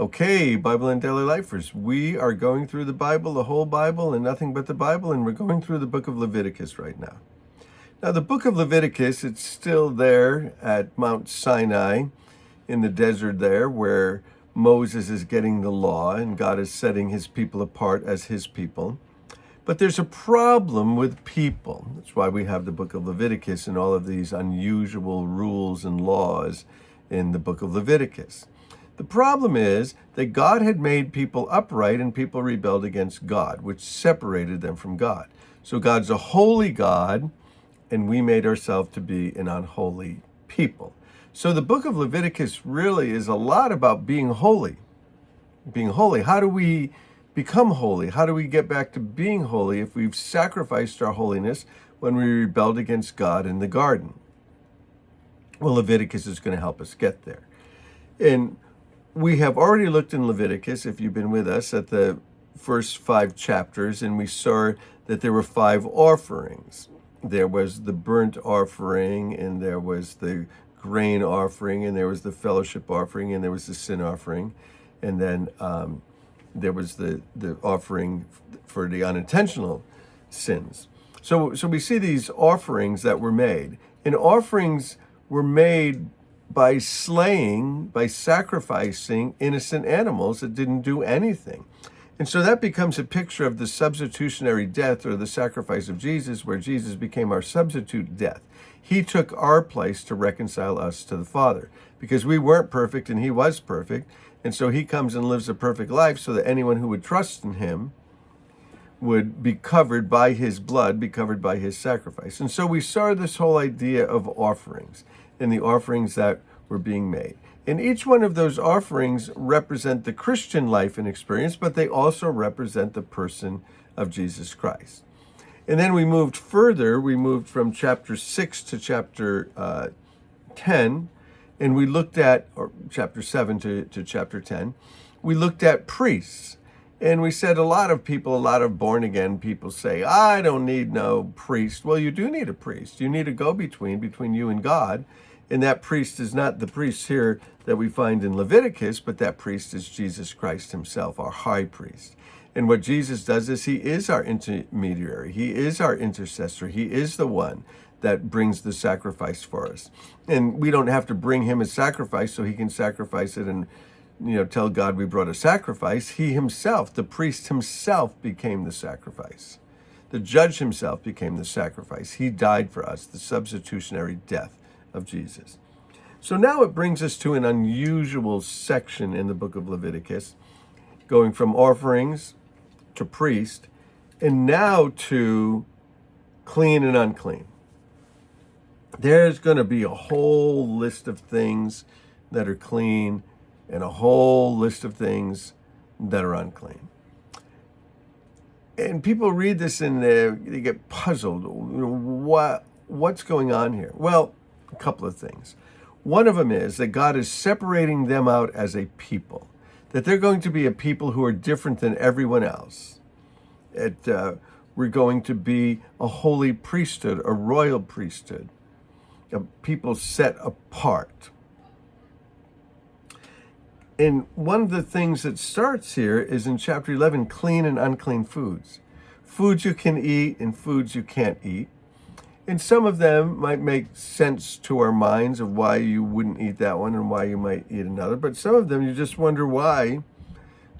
Okay, Bible and Daily Lifers, we are going through the Bible, the whole Bible, and nothing but the Bible, and we're going through the book of Leviticus right now. Now, the book of Leviticus, it's still there at Mount Sinai in the desert there where Moses is getting the law and God is setting his people apart as his people. But there's a problem with people. That's why we have the book of Leviticus and all of these unusual rules and laws in the book of Leviticus. The problem is that God had made people upright and people rebelled against God, which separated them from God. So God's a holy God, and we made ourselves to be an unholy people. So the book of Leviticus really is a lot about being holy. Being holy. How do we become holy? How do we get back to being holy if we've sacrificed our holiness when we rebelled against God in the garden? Well, Leviticus is going to help us get there. And we have already looked in Leviticus, if you've been with us, at the first 5 chapters, and we saw that there were 5 offerings. There was the burnt offering, and there was the grain offering, and there was the fellowship offering, and there was the sin offering, and then there was the offering for the unintentional sins. So we see these offerings that were made, and offerings were made by slaying, by sacrificing innocent animals that didn't do anything. And so that becomes a picture of the substitutionary death or the sacrifice of Jesus, where Jesus became our substitute death. He took our place to reconcile us to the Father because we weren't perfect and he was perfect. And so he comes and lives a perfect life so that anyone who would trust in him would be covered by his blood, be covered by his sacrifice. And so we saw this whole idea of offerings and the offerings that were being made. And each one of those offerings represent the Christian life and experience, but they also represent the person of Jesus Christ. And then we moved further. We moved from chapter 6 to chapter 10, and we looked at, or chapter 7 to chapter 10, we looked at priests. And we said a lot of born-again people say, I don't need no priest. Well, you do need a priest. You need a go-between you and God. And that priest is not the priest here that we find in Leviticus, but that priest is Jesus Christ himself, our high priest. And what Jesus does is he is our intermediary. He is our intercessor. He is the one that brings the sacrifice for us. And we don't have to bring him a sacrifice so he can sacrifice it and tell God we brought a sacrifice. He himself, the priest himself, became the sacrifice. The judge himself became the sacrifice. He died for us, the substitutionary death of Jesus. So now it brings us to an unusual section in the book of Leviticus, going from offerings to priest, and now to clean and unclean. There's going to be a whole list of things that are clean and a whole list of things that are unclean. And people read this and they get puzzled. What's going on here? Well, a couple of things. One of them is that God is separating them out as a people, that they're going to be a people who are different than everyone else. We're going to be a holy priesthood, a royal priesthood, a people set apart. And one of the things that starts here is in chapter 11, clean and unclean foods. Foods you can eat and foods you can't eat. And some of them might make sense to our minds of why you wouldn't eat that one and why you might eat another. But some of them you just wonder why.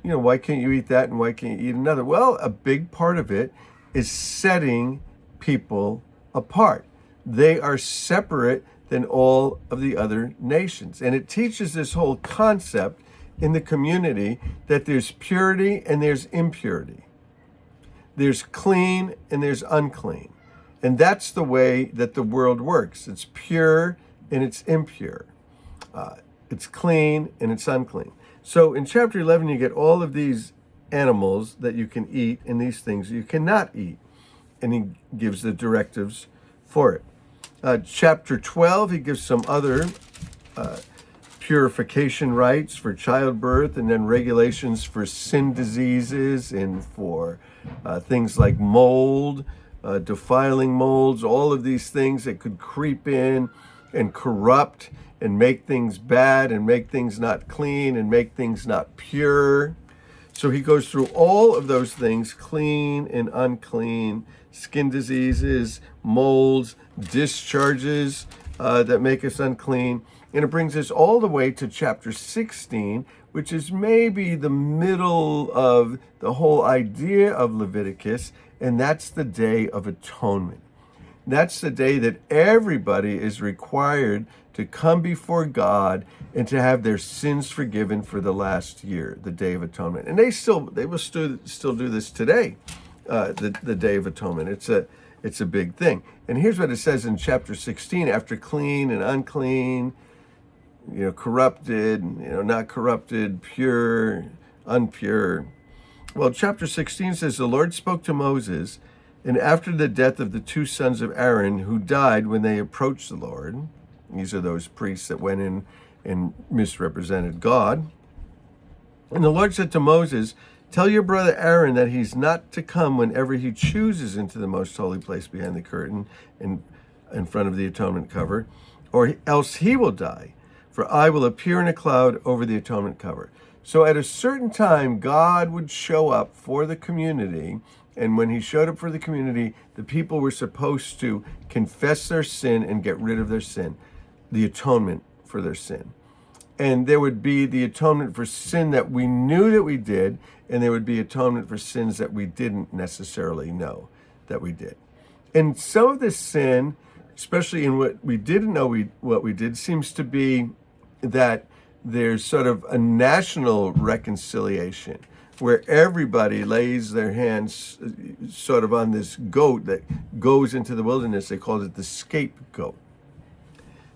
Why can't you eat that and why can't you eat another? Well, a big part of it is setting people apart. They are separate than all of the other nations. And it teaches this whole concept in the community that there's purity and there's impurity. There's clean and there's unclean. And that's the way that the world works. It's pure and it's impure. It's clean and it's unclean. So in chapter 11, you get all of these animals that you can eat and these things you cannot eat. And he gives the directives for it. Chapter 12, he gives some other purification rites for childbirth and then regulations for sin diseases and for things like mold, defiling molds, all of these things that could creep in and corrupt and make things bad and make things not clean and make things not pure. So he goes through all of those things, clean and unclean, skin diseases, molds, discharges that make us unclean. And it brings us all the way to chapter 16, which is maybe the middle of the whole idea of Leviticus, and that's the Day of Atonement. That's the day that everybody is required to come before God and to have their sins forgiven for the last year, the Day of Atonement. And they will still do this today, the Day of Atonement. It's a big thing. And here's what it says in chapter 16: after clean and unclean, corrupted, not corrupted, pure, unpure. Well, chapter 16 says, the Lord spoke to Moses, and after the death of the two sons of Aaron who died when they approached the Lord, these are those priests that went in and misrepresented God. And the Lord said to Moses, tell your brother Aaron that he's not to come whenever he chooses into the most holy place behind the curtain in front of the atonement cover, or else he will die. For I will appear in a cloud over the atonement cover. So at a certain time, God would show up for the community. And when he showed up for the community, the people were supposed to confess their sin and get rid of their sin, the atonement for their sin. And there would be the atonement for sin that we knew that we did, and there would be atonement for sins that we didn't necessarily know that we did. And some of this sin, especially in what we didn't know what we did, seems to be that there's sort of a national reconciliation where everybody lays their hands sort of on this goat that goes into the wilderness. They called it the scapegoat.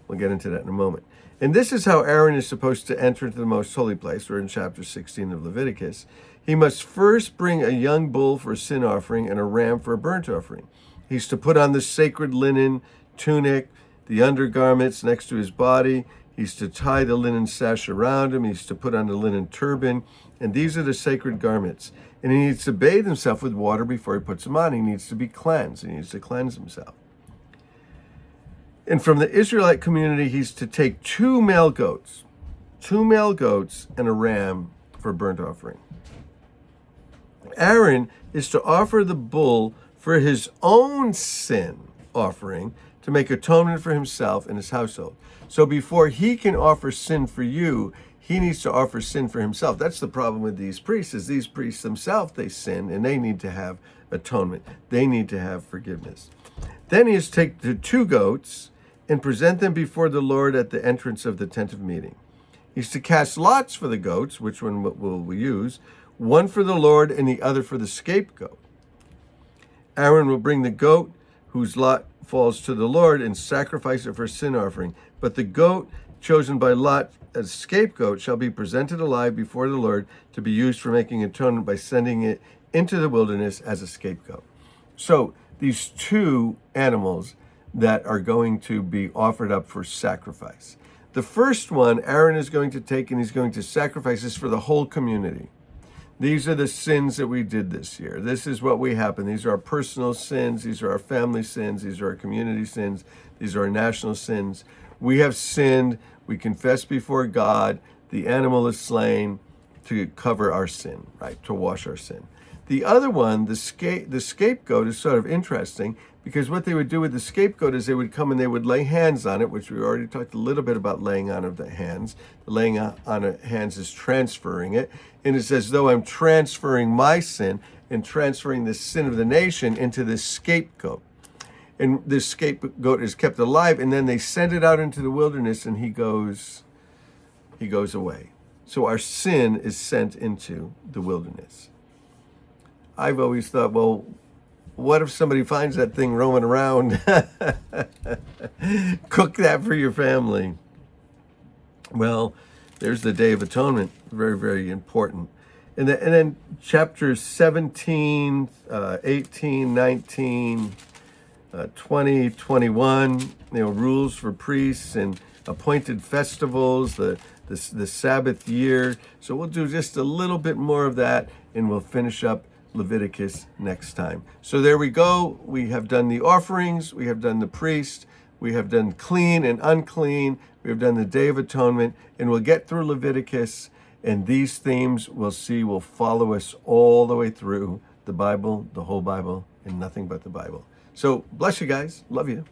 We'll get into that in a moment. And this is how Aaron is supposed to enter into the most holy place. We're in chapter 16 of Leviticus. He must first bring a young bull for a sin offering and a ram for a burnt offering. He's to put on the sacred linen tunic, the undergarments next to his body. He's to tie the linen sash around him. He's to put on the linen turban. And these are the sacred garments. And he needs to bathe himself with water before he puts them on. He needs to be cleansed. He needs to cleanse himself. And from the Israelite community, he's to take two male goats and a ram for burnt offering. Aaron is to offer the bull for his own sin offering to make atonement for himself and his household. So before he can offer sin for you, he needs to offer sin for himself. That's the problem with these priests, is these priests themselves, they sin, and they need to have atonement. They need to have forgiveness. Then he is to take the two goats and present them before the Lord at the entrance of the tent of meeting. He's to cast lots for the goats, which one will we use, one for the Lord and the other for the scapegoat. Aaron will bring the goat whose lot falls to the Lord and sacrifice it for a sin offering. But the goat chosen by Lot as scapegoat shall be presented alive before the Lord to be used for making atonement by sending it into the wilderness as a scapegoat. So these two animals that are going to be offered up for sacrifice. The first one Aaron is going to take and he's going to sacrifice this for the whole community. These are the sins that we did this year. This is what we happened. These are our personal sins. These are our family sins. These are our community sins. These are our national sins. We have sinned. We confess before God. The animal is slain to cover our sin, right? To wash our sin. The other one, the scapegoat, is sort of interesting because what they would do with the scapegoat is they would come and they would lay hands on it, which we already talked a little bit about laying on of the hands. The laying on of hands is transferring it. And it's as though I'm transferring my sin and transferring the sin of the nation into this scapegoat. And this scapegoat is kept alive, and then they send it out into the wilderness and he goes away. So our sin is sent into the wilderness. I've always thought, well, what if somebody finds that thing roaming around? Cook that for your family. Well, there's the Day of Atonement, very, very important. And then chapters 17, 18, 19, 20, 21, rules for priests and appointed festivals, the Sabbath year. So we'll do just a little bit more of that, and we'll finish up Leviticus next time. So there we go. We have done the offerings. We have done the priest. We have done clean and unclean. We have done the Day of Atonement, and we'll get through Leviticus, and these themes we'll see will follow us all the way through the Bible, the whole Bible, and nothing but the Bible. So bless you guys. Love you.